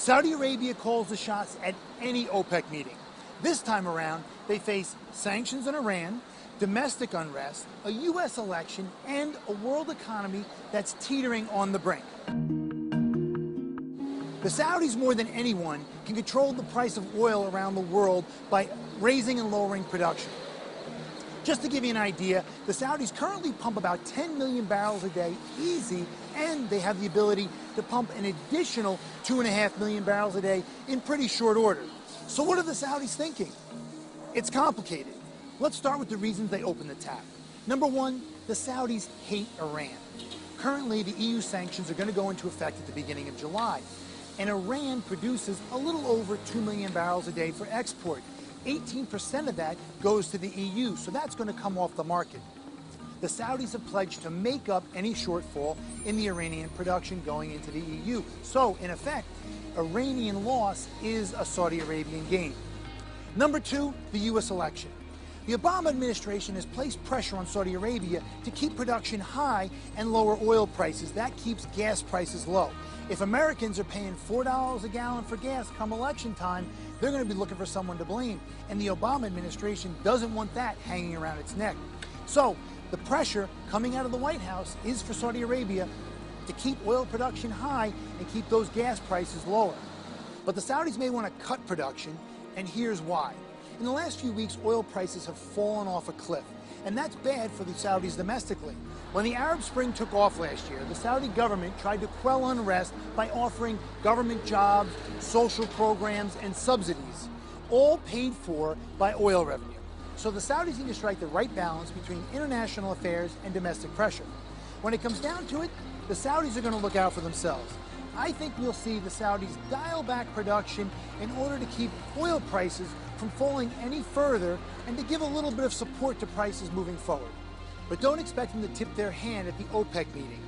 Saudi Arabia calls the shots at any OPEC meeting. This time around, they face sanctions on Iran, domestic unrest, a U.S. election, and a world economy that's teetering on the brink. The Saudis, more than anyone, can control the price of oil around the world by raising and lowering production. Just to give you an idea, the Saudis currently pump about 10 million barrels a day easy, and they have the ability to pump an additional 2.5 million barrels a day in pretty short order. So what are the Saudis thinking? It's complicated. Let's start with the reasons they opened the tap. Number one, the Saudis hate Iran. Currently, the EU sanctions are going to go into effect at the beginning of July, and Iran produces a little over 2 million barrels a day for export. 18% of that goes to the EU, so that's going to come off the market. The Saudis have pledged to make up any shortfall in the Iranian production going into the EU. So, in effect, Iranian loss is a Saudi Arabian gain. Number two, the U.S. election. The Obama administration has placed pressure on Saudi Arabia to keep production high and lower oil prices. That keeps gas prices low. If Americans are paying $4 a gallon for gas come election time, they're going to be looking for someone to blame. And the Obama administration doesn't want that hanging around its neck. So the pressure coming out of the White House is for Saudi Arabia to keep oil production high and keep those gas prices lower. But the Saudis may want to cut production, and here's why. In the last few weeks, oil prices have fallen off a cliff, and that's bad for the Saudis domestically. When the Arab Spring took off last year, the Saudi government tried to quell unrest by offering government jobs, social programs, and subsidies, all paid for by oil revenue. So the Saudis need to strike the right balance between international affairs and domestic pressure. When it comes down to it, the Saudis are going to look out for themselves. I think we'll see the Saudis dial back production in order to keep oil prices from falling any further and to give a little bit of support to prices moving forward. But don't expect them to tip their hand at the OPEC meeting.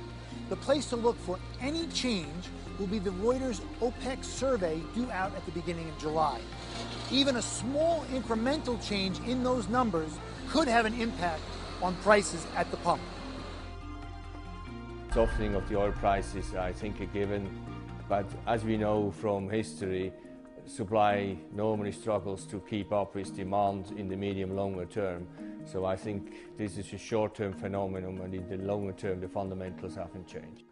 The place to look for any change will be the Reuters OPEC survey due out at the beginning of July. Even a small incremental change in those numbers could have an impact on prices at the pump. Softening of the oil prices, I think, a given, but as we know from history, supply normally struggles to keep up with demand in the medium-longer term. So I think this is a short-term phenomenon, and in the longer term the fundamentals haven't changed.